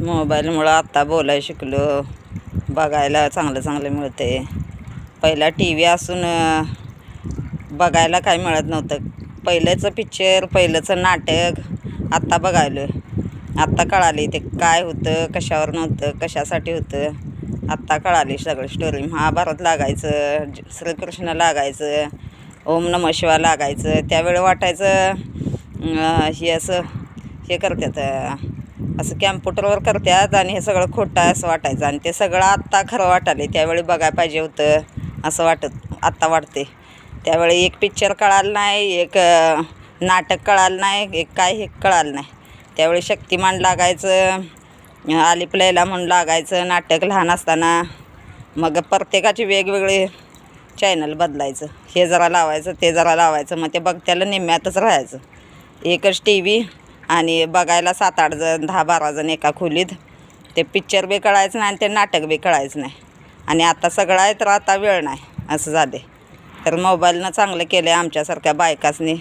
मोबाईलमुळं आत्ता बोलायला शिकलो, बघायला चांगलं चांगलं मिळते. पहिला टी व्ही असून बघायला काय मिळत नव्हतं. पहिल्याचं पिक्चर, पहिलंचं नाटक आत्ता बघायलो. आत्ता कळाले ते काय होतं, कशावर नव्हतं, कशासाठी होतं. आत्ता कळाली सगळं स्टोरी. महाभारत लागायचं, श्रीकृष्ण लागायचं, ओम नमः शिवाय लागायचं. त्यावेळी वाटायचं हे असं हे करतात, असं कॅम्प्युटरवर करतात आणि हे सगळं खोटं असं वाटायचं. आणि ते सगळं आत्ता खरं वाटायले. त्यावेळी बघायला पाहिजे होतं असं आत्ता वाटते. त्यावेळी एक पिक्चर कळालं नाही, एक नाटक कळालं नाही, एक काय हे कळालं नाही. त्यावेळी शक्तिमान लागायचं, आलिफ लैला म्हणून लागायचं नाटक लहान असताना. मग प्रत्येकाचे वेगवेगळे चॅनल बदलायचं, हे जरा लावायचं, ते जरा लावायचं. मग ते बघत्याला निम्म्यातच राहायचं. एकच टी व्ही आणि बघायला 7-8 जण, 10-12 जण एका खोलीत. ते पिक्चर बी कळायचं नाही आणि ते नाटक बी कळायचं नाही. आणि आता सगळं आहे तर आता वेळ नाही असं झाले. तर मोबाईलनं चांगलं केलं आहे आमच्यासारख्या बायकासनी.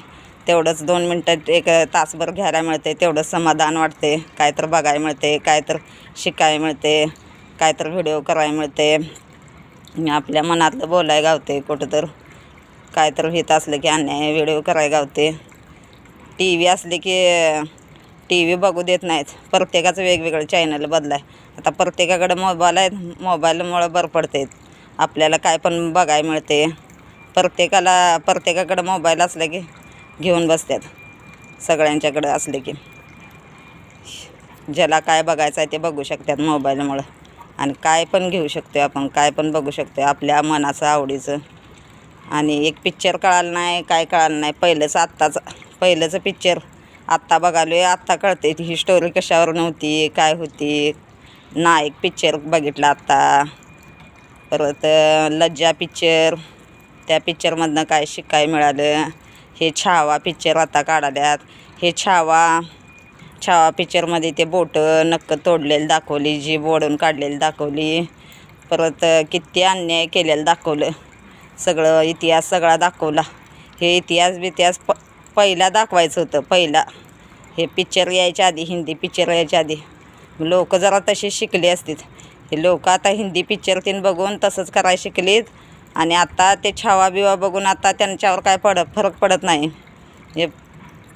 तेवढंच 2 मिनटात एक तासभर घ्यायला मिळते, तेवढंच समाधान वाटते. काय तर बघायला मिळते, काय तर शिकायला मिळते, काय तर व्हिडिओ करायला मिळते, आपल्या मनातलं बोलायला गावते. कुठं तर काय तर हित असलं की अन्याय व्हिडिओ करायला गावते. टी व्ही असले की टी व्ही बघू देत नाहीत. प्रत्येकाचं वेगवेगळं चॅनल बदलाय. आता प्रत्येकाकडे मोबाईल आहेत, मोबाईलमुळं बरं पडते. आपल्याला काय पण बघायला मिळते. प्रत्येकाकडं मोबाईल असला की घेऊन बसतात. सगळ्यांच्याकडं असले की ज्याला काय बघायचं आहे ते बघू शकतात मोबाईलमुळं. आणि काय पण घेऊ शकतो आपण, काय पण बघू शकतो आपल्या मनाचं आवडीचं. आणि एक पिक्चर कळालं नाही, काय कळालं नाही. पहिलंचं पिक्चर आत्ता बघालो आहे, आत्ता कळते ही स्टोरी कशावर नव्हती, काय होती. नायक पिक्चर बघितला आत्ता. परत लज्जा पिक्चर, त्या पिक्चरमधनं काय शिकायला मिळालं. हे छावा पिक्चर आता काढाल्यात. हे छावा पिक्चरमध्ये ते बोटं नक्क तोडलेलं दाखवली, जीभ ओढून काढलेली दाखवली. परत किती अन्याय केलेलं दाखवलं. सगळं इतिहास सगळा दाखवला. हे इतिहास पहिला दाखवायचं होतं. पहिला हे पिक्चर यायच्या आधी, हिंदी पिक्चर यायच्या आधी लोक जरा तसे शिकले असतील. हे लोक आता हिंदी पिक्चर बघून तसंच करायला शिकलीत. आणि आता ते छावा बिवा बघून आता त्यांच्यावर काय फरक पडत नाही. हे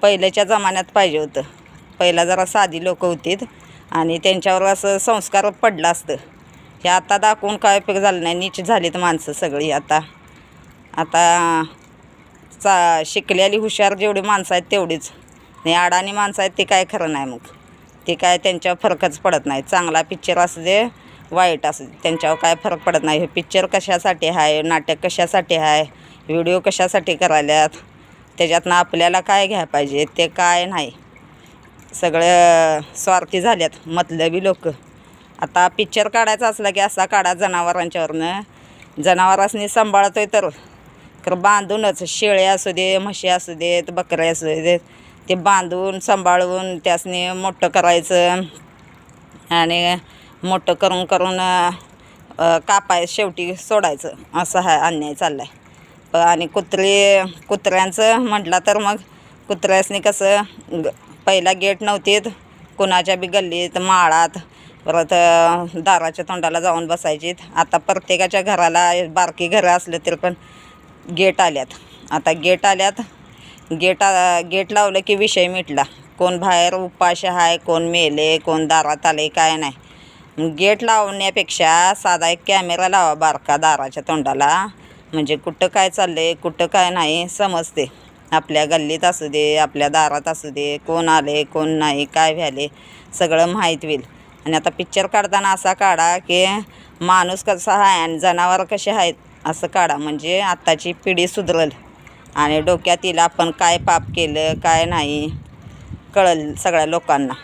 पहिल्याच्या जमान्यात पाहिजे होतं. पहिला जरा साधी लोक होतीत आणि त्यांच्यावर असं संस्कार पडलं असतं. हे आता दाखवून काय उपयोग झाला नाही. नीच झालीत माणसं सगळी. आता शिकलेली हुशार जेवढी माणसं आहेत तेवढीच नाही. अडाणी माणसं आहेत ते काय खरं नाही. मग ते काय त्यांच्यावर फरकच पडत नाही. चांगला पिक्चर असू दे, वाईट असू दे, त्यांच्यावर काय फरक पडत नाही. हे पिक्चर कशासाठी आहे, नाटक कशासाठी आहे, व्हिडिओ कशासाठी करायल्यात, त्याच्यातनं आपल्याला काय घ्यायला पाहिजे ते काय नाही. सगळं स्वार्थी झाल्यात मतलबी लोक. आता पिक्चर काढायचा असला की असा काढा जनावरांच्यावरनं. जनावरांनी सांभाळतोय तर बांधूनच, शेळ्या असू दे, म्हशी असू देत, बकऱ्या असू देत, ते बांधून सांभाळून त्यासनी मोठं करायचं. आणि मोठं करून शेवटी सोडायचं. असं हा अन्याय चालला आहे. आणि कुत्र्यांचं म्हटलं तर मग कुत्र्यासनी कसं पहिला गेट नव्हतीत, कुणाच्या बी गल्लीत, माळात, परत दाराच्या तोंडाला जाऊन बसायचीत. आता प्रत्येकाच्या घराला बारकी घरं असलं तरी पण गेट आल्यात. आता गेट लावलं की विषय मिटला. कोण बाहेर उपाशी आहे, कोण मेले, कोण दारात आले, काय नाही. गेट लावण्यापेक्षा साधा एक कॅमेरा लावा बारका दाराच्या तोंडाला. म्हणजे कुठं काय चाललं आहे, कुठं काय नाही समजते. आपल्या गल्लीत असू दे, आपल्या दारात असू दे, कोण आले, कोण नाही, काय व्हायले सगळं माहीत होईल. आणि आता पिक्चर काढताना असा काढा की माणूस कसा आहे आणि जनावर कसे आहेत असं काढा. म्हणजे आत्ताची पिढी सुधरल आणि डोक्यात येईल आपण काय पाप केलं, काय नाही कळलं सगळ्या लोकांना.